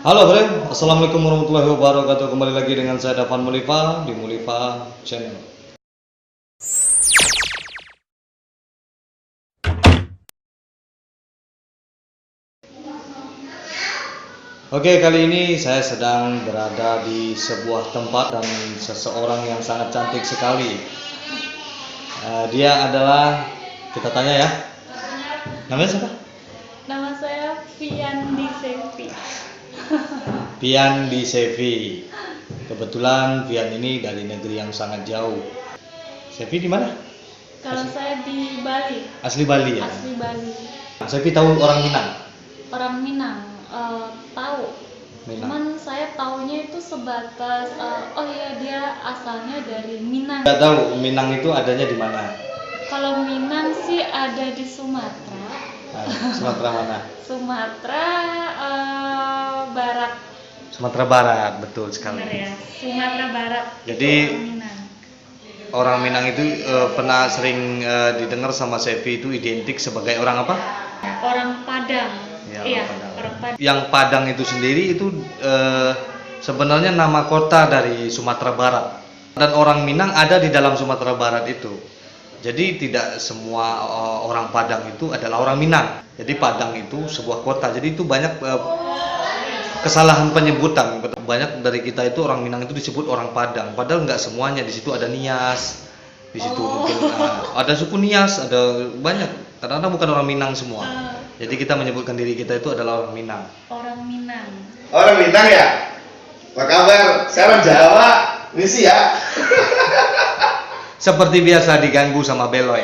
Halo Bre, Assalamualaikum warahmatullahi wabarakatuh. Kembali lagi dengan saya Dafan Mulifa di Mulifa Channel. Oke, kali ini saya sedang berada di sebuah tempat dan seseorang yang sangat cantik sekali. Dia adalah, kita tanya ya, namanya siapa? Nama saya Viandi Sevi. Vian di Sevi. Kebetulan Vian ini dari negeri yang sangat jauh. Sevi di mana? Kalau saya di Bali. Asli Bali ya. Asli Bali. Sevi tahu orang Minang? Orang Minang. Tahu. Minang. Cuman saya taunya itu sebatas oh iya dia asalnya dari Minang. Nggak tahu Minang itu adanya di mana? Kalau Minang sih ada di Sumatera. Sumatera mana? Sumatera Barat. Sumatera Barat, betul sekali. Benar ya. Sumatera Barat. Jadi, itu orang Minang. Orang Minang itu pernah sering didengar sama Sevi itu identik sebagai orang apa? Orang Padang. Ya, Iya, Padang. orang Padang. Yang Padang itu sendiri itu sebenarnya nama kota dari Sumatera Barat. Dan orang Minang ada di dalam Sumatera Barat itu. Jadi tidak semua orang Padang itu adalah orang Minang. Jadi Padang itu sebuah kota. Jadi itu banyak kesalahan penyebutan. Banyak dari kita itu orang Minang itu disebut orang Padang. Padahal nggak semuanya. Di situ ada Nias. Di situ mungkin ada suku Nias. Ada banyak. Kadang-kadang bukan orang Minang semua. Jadi kita menyebutkan diri kita itu adalah orang Minang. Orang Minang. Orang Minang ya? Apa kabar? Saya orang Jawa. Misi ya? Seperti biasa diganggu sama Beloy.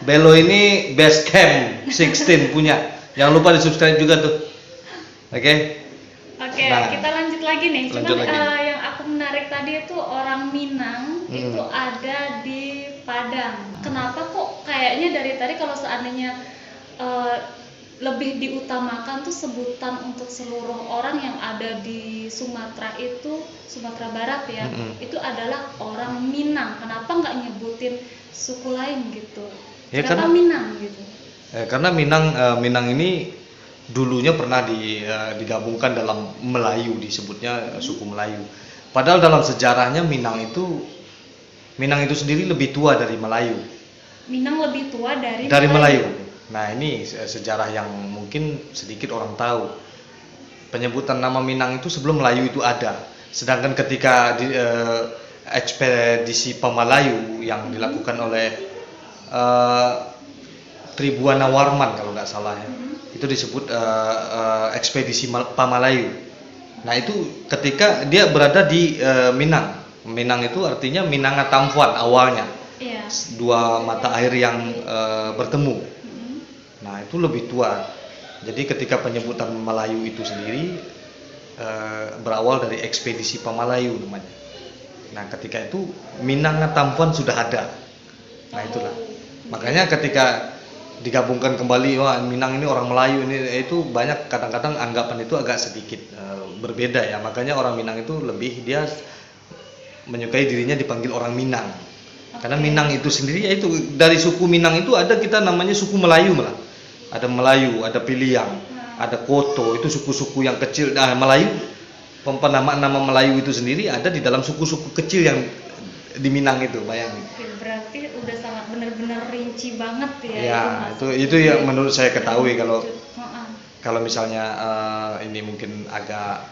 Beloy ini best camp 16 punya. Jangan lupa di subscribe juga tuh. Oke. Oke, Nah, kita lanjut lagi nih. lanjut Cuman lagi. yang aku menarik tadi itu orang Minang itu ada di Padang. Kenapa kok kayaknya dari tadi kalau seandainya lebih diutamakan tuh sebutan untuk seluruh orang yang ada di Sumatera itu, Sumatera Barat ya, itu adalah orang Minang. Kenapa nggak nyebutin suku lain gitu? Ya, Kenapa karena- Minang gitu? Karena Minang ini dulunya pernah digabungkan dalam Melayu, disebutnya suku Melayu. Padahal dalam sejarahnya Minang itu sendiri lebih tua dari Melayu. Minang lebih tua dari Melayu. Nah, ini sejarah yang mungkin sedikit orang tahu. Penyebutan nama Minang itu sebelum Melayu itu ada. Sedangkan ketika di ekspedisi Pamalayu yang dilakukan oleh Tribuana Warman kalau nggak salah ya, itu disebut ekspedisi Pamalayu. Nah, itu ketika dia berada di Minang. Minang itu artinya Minangatampuan awalnya. Iya. Dua mata air yang bertemu. Nah, itu lebih tua. Jadi ketika penyebutan Melayu itu sendiri berawal dari ekspedisi Pamalayu namanya. Nah, ketika itu Minangatampuan sudah ada. Nah, itulah. Makanya ketika digabungkan kembali, wah Minang ini orang Melayu ini, itu banyak kadang-kadang anggapan itu agak sedikit berbeda ya. Makanya orang Minang itu lebih dia menyukai dirinya dipanggil orang Minang. Karena Minang itu sendiri yaitu dari suku Minang itu ada kita namanya suku Melayu malah. Ada Melayu, ada Piliang, ada Koto, itu suku-suku yang kecil. Nah, Melayu, penamaan nama Melayu itu sendiri ada di dalam suku-suku kecil yang di Minang itu, bayangin. Oke, berarti udah sangat benar-benar rinci banget ya. Ya, itu yang menurut saya ketahui kalau misalnya ini mungkin agak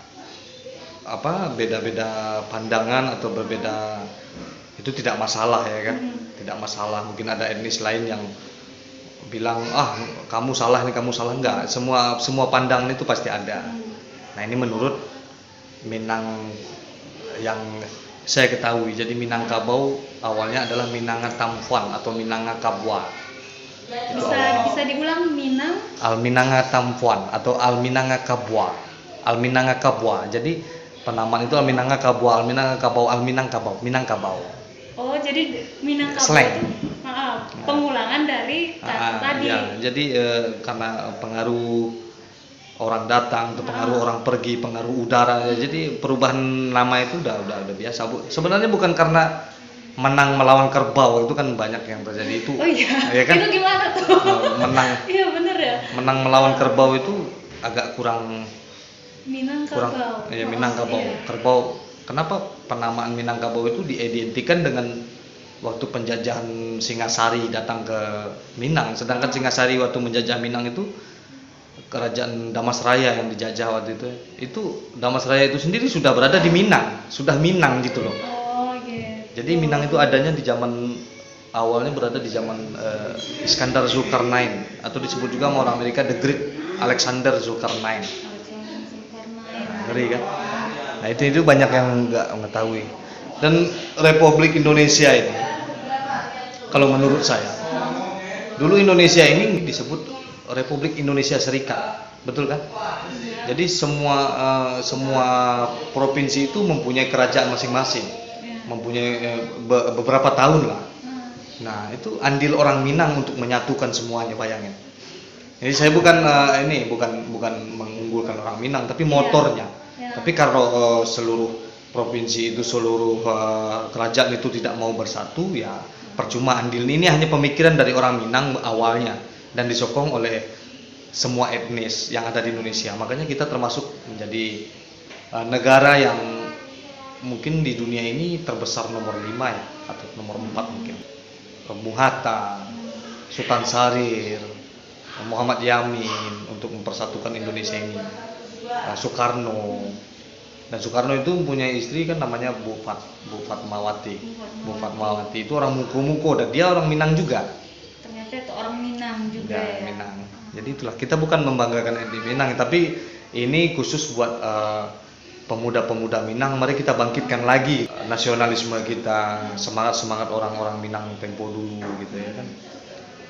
beda-beda pandangan atau berbeda, itu tidak masalah ya kan. Tidak masalah. Mungkin ada etnis lain yang bilang kamu salah, enggak. Semua pandangan itu pasti ada. Nah, ini menurut Minang yang saya ketahui. Jadi Minangkabau awalnya adalah Minangatampuan atau Minangakabwa. Bisa diulang Minang Alminangatampuan atau Alminangakabwa. Alminangakabwa. Jadi penamaan itu Alminangakabwa, Alminangakabau, Minangkabau. Oh, jadi Minangkabau Slang. itu pengulangan dari kata tadi. Ya, jadi karena pengaruh orang datang, atau pengaruh orang pergi, pengaruh udara, jadi perubahan nama itu udah biasa, Bu. Sebenarnya bukan karena menang melawan kerbau, itu kan banyak yang terjadi itu. Oh iya. Ya kan? Itu gimana tuh? Menang Iya bener ya. menang melawan kerbau itu agak kurang Minangkabau. Ya, Minangkabau. Iya. Kerbau. Kenapa penamaan Minangkabau itu diidentikan dengan waktu penjajahan Singasari datang ke Minang, sedangkan Singasari waktu menjajah Minang itu kerajaan Damasraya yang dijajah waktu itu. Itu Damasraya itu sendiri sudah berada di Minang, sudah Minang gitu loh. Oh, gitu. Jadi Minang itu adanya di zaman awalnya berada di zaman Iskandar Zulkarnain, atau disebut juga sama orang Amerika The Great Alexander Zulkarnain. Alexander Zulkarnain. Ngeri kan? Nah itu banyak yang nggak mengetahui. Dan Republik Indonesia ini, kalau menurut saya, dulu Indonesia ini disebut Republik Indonesia Serikat, betul kan? Jadi semua provinsi itu mempunyai kerajaan masing-masing, mempunyai beberapa tahun lah. Nah itu andil orang Minang untuk menyatukan semuanya, bayangin. Jadi saya bukan mengunggulkan orang Minang, tapi motornya. Tapi kalau seluruh provinsi itu, seluruh kerajaan itu tidak mau bersatu, ya percuma andil. Ini hanya pemikiran dari orang Minang awalnya dan disokong oleh semua etnis yang ada di Indonesia. Makanya kita termasuk menjadi negara yang mungkin di dunia ini terbesar nomor 5 ya, atau nomor 4 mungkin. Bung Hatta, Sultan Syahrir, Muhammad Yamin untuk mempersatukan Indonesia ini, Soekarno. Dan Soekarno itu punya istri kan namanya Bu Fatmawati. Bu Fatmawati itu orang Muko dan dia orang Minang juga. Ternyata itu orang Minang juga ya. Minang. Jadi itulah, kita bukan membanggakan etnis Minang, tapi ini khusus buat pemuda-pemuda Minang. Mari kita bangkitkan lagi nasionalisme kita, semangat orang-orang Minang tempo dulu gitu ya kan.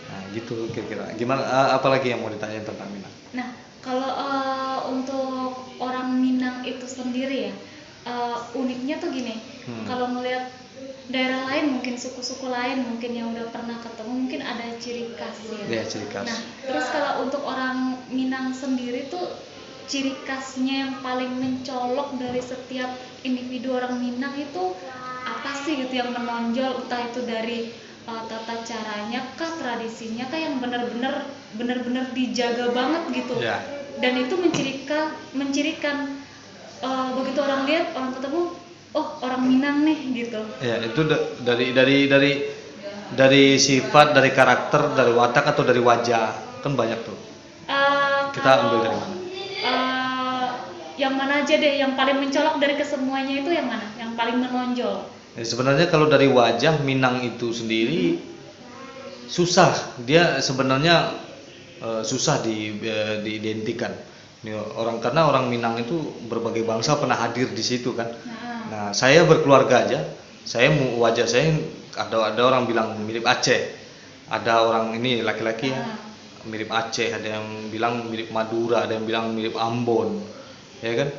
Nah gitu kira-kira. Gimana, apalagi yang mau ditanya tentang Minang? Nah, kalau untuk orang Minang itu sendiri ya, uniknya tuh gini, kalau melihat daerah lain, mungkin suku-suku lain mungkin yang udah pernah ketemu, mungkin ada ciri khas ya. Ya, ciri khas. Nah, terus kalau untuk orang Minang sendiri tuh ciri khasnya yang paling mencolok dari setiap individu orang Minang itu apa sih gitu yang menonjol, entah itu dari tata caranya kah, tradisinya kah, yang benar-benar dijaga banget gitu. Ya. Dan itu mencirikan begitu orang lihat, orang ketemu, oh orang Minang nih gitu. Ya, itu dari sifat, dari karakter, dari watak atau dari wajah, kan banyak tuh. Kita ambil dari mana? Yang mana aja deh, yang paling mencolok dari kesemuanya itu yang mana? Yang paling menonjol? Ya, sebenarnya kalau dari wajah Minang itu sendiri susah, dia sebenarnya susah diidentikan. Karena orang Minang itu berbagai bangsa pernah hadir di situ kan. Nah, saya berkeluarga aja, wajah saya ada orang bilang mirip Aceh, ada orang ini laki-laki ya mirip Aceh, ada yang bilang mirip Madura, ada yang bilang mirip Ambon, ya kan?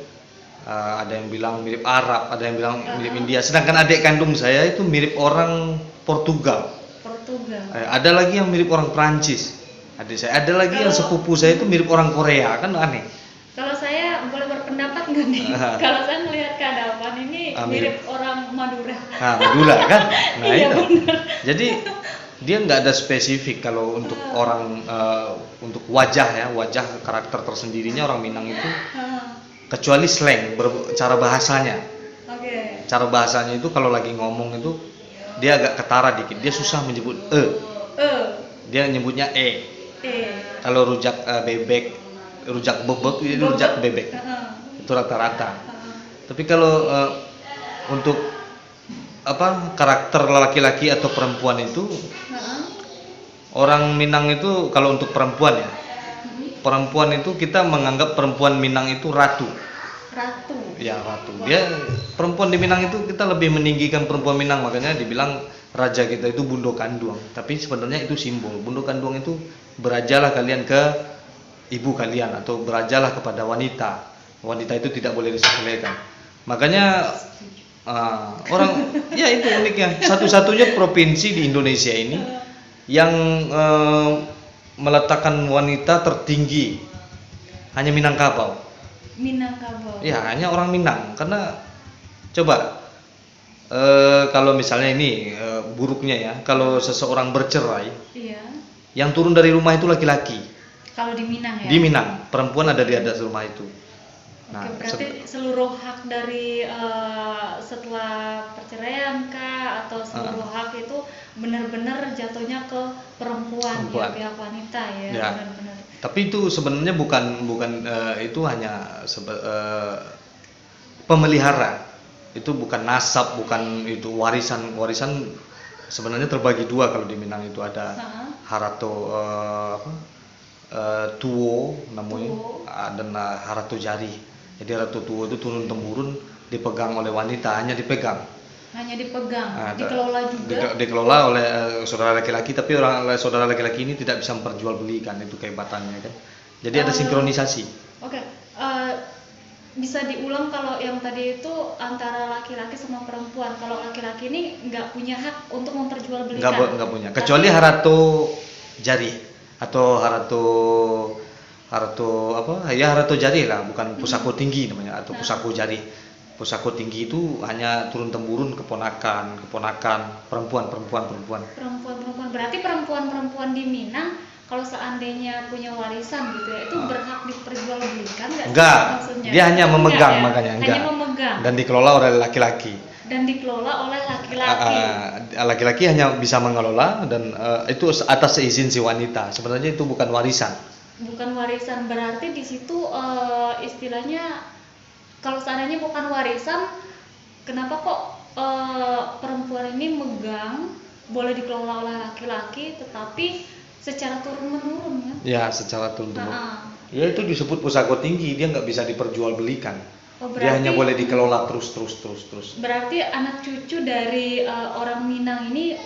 Ada yang bilang mirip Arab, ada yang bilang mirip India. Sedangkan adik kandung saya itu mirip orang Portugal. Ada lagi yang mirip orang Prancis. Adik saya, ada lagi yang sepupu saya itu mirip orang Korea, kan aneh. Kalau saya boleh berpendapat nggak nih? Kalau saya melihat keadaan ini mirip orang Madura. Nah, Madura kan? Nah iya, itu. Bener. Jadi dia nggak ada spesifik kalau untuk orang untuk wajah karakter tersendirinya orang Minang itu, kecuali slang, cara bahasanya. Cara bahasanya itu kalau lagi ngomong itu dia agak ketara dikit, dia susah menyebut dia nyebutnya Kalau rujak bebek, rujak bebek, itu rujak bebek. Itu rata-rata. Tapi kalau untuk karakter laki-laki atau perempuan itu, orang Minang itu kalau untuk perempuan ya, perempuan itu kita menganggap perempuan Minang itu ratu. Ya, ratu. Dia perempuan di Minang itu kita lebih meninggikan perempuan Minang, makanya dibilang raja kita itu Bundo Kanduang. Tapi sebenarnya itu simbol. Bundo Kanduang itu berajalah kalian ke ibu kalian, atau berajalah kepada wanita. Wanita itu tidak boleh disepelekan. Makanya orang ya itu uniknya. Satu-satunya provinsi di Indonesia ini yang meletakkan wanita tertinggi hanya Minangkabau. Ya, hanya orang Minang. Karena coba kalau misalnya ini buruknya ya, kalau seseorang bercerai, yang turun dari rumah itu laki-laki. Kalau di Minang ya? Di Minang, perempuan ada di atas rumah itu. Nah, Oke, berarti seluruh hak dari setelah perceraian kah atau seluruh hak itu benar-benar jatuhnya ke perempuan, Perempuan. ya pihak wanita ya, Ya. benar-benar. Tapi itu sebenarnya bukan itu hanya pemelihara. Itu bukan nasab, bukan itu warisan. Warisan sebenarnya terbagi dua kalau di Minang itu ada harato tuo namanya, Tuo. dan harato jari. Jadi harato tuo itu turun temurun dipegang oleh wanita, hanya dipegang. Hanya dipegang, Nah, dikelola juga. dikelola oleh saudara laki-laki, tapi saudara laki-laki ini tidak bisa memperjualbelikan, itu kehebatannya kan. Jadi ada sinkronisasi. Oke, bisa diulang kalau yang tadi itu antara laki-laki sama perempuan. Kalau laki-laki ini nggak punya hak untuk memperjualbelikan. Nggak punya, kecuali harato jari atau harato jari lah, bukan pusako tinggi namanya, atau pusako jari. Pusako tinggi itu hanya turun temurun keponakan perempuan. Perempuan. Berarti perempuan di Minang kalau seandainya punya warisan gitu ya, itu berhak diperjualbelikan nggak sih Enggak, maksudnya? dia hanya memegang, Enggak ya? makanya enggak. Hanya memegang Dan dikelola oleh laki-laki. laki-laki. Laki-laki hanya bisa mengelola, dan itu atas seizin si wanita. Sebenarnya itu bukan warisan. Bukan warisan, berarti di situ istilahnya kalau seandainya bukan warisan, kenapa kok perempuan ini megang, boleh dikelola oleh laki-laki, tetapi secara turun-menurun kan? Ya, secara turun-temurun. Ya itu disebut pusako tinggi, dia nggak bisa diperjualbelikan. Dia hanya boleh dikelola terus. Berarti anak cucu dari orang Minang ini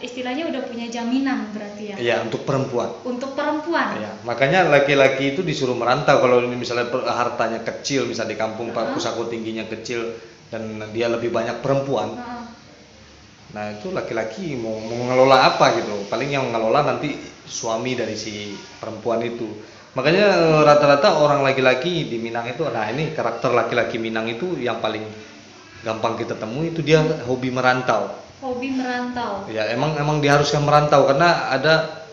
istilahnya udah punya jaminan berarti ya? Iya, untuk perempuan. Untuk perempuan? Ya, makanya laki-laki itu disuruh merantau kalau ini misalnya hartanya kecil, misalnya di kampung pusako tingginya kecil dan dia lebih banyak perempuan. Nah itu laki-laki mau mengelola apa gitu, paling yang mengelola nanti suami dari si perempuan itu. Makanya rata-rata orang laki-laki di Minang itu, nah ini karakter laki-laki Minang itu yang paling gampang kita temui itu dia hobi merantau. Hobi merantau. Ya emang diharuskan merantau karena ada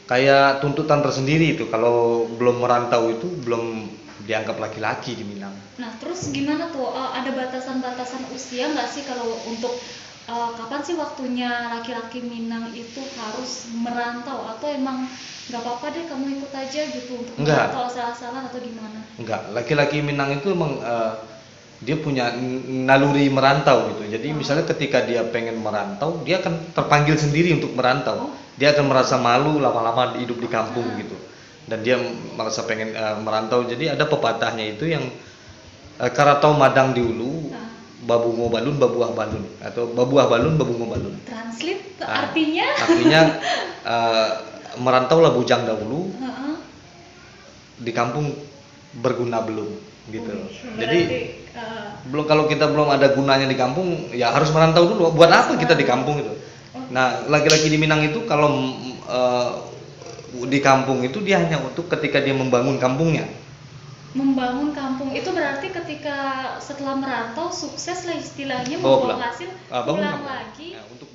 kayak tuntutan tersendiri itu, kalau belum merantau itu belum dianggap laki-laki di Minang. Nah terus gimana tuh, ada batasan-batasan usia nggak sih kalau untuk kapan sih waktunya laki-laki Minang itu harus merantau, atau emang nggak apa-apa deh kamu ikut aja gitu untuk merantau asal-asalan atau gimana? Enggak, laki-laki Minang itu emang dia punya naluri merantau gitu. Jadi misalnya ketika dia pengen merantau, dia akan terpanggil sendiri untuk merantau. Dia akan merasa malu lama-lama hidup di kampung gitu. Dan dia merasa pengen merantau. Jadi ada pepatahnya itu yang karatau madang di ulu, babu ngobalun babuah balun, atau babuah balun babu ngobalun. Translate artinya? Artinya merantaulah bujang dahulu, di kampung berguna belum gitu. Jadi belum, kalau kita belum ada gunanya di kampung ya harus merantau dulu. Buat apa kita di kampung itu? Nah laki-laki di Minang itu kalau di kampung itu dia hanya untuk ketika dia membangun kampungnya. Membangun kampung itu berarti ketika setelah merantau sukses lah istilahnya, membawa hasil, pulang lagi untuk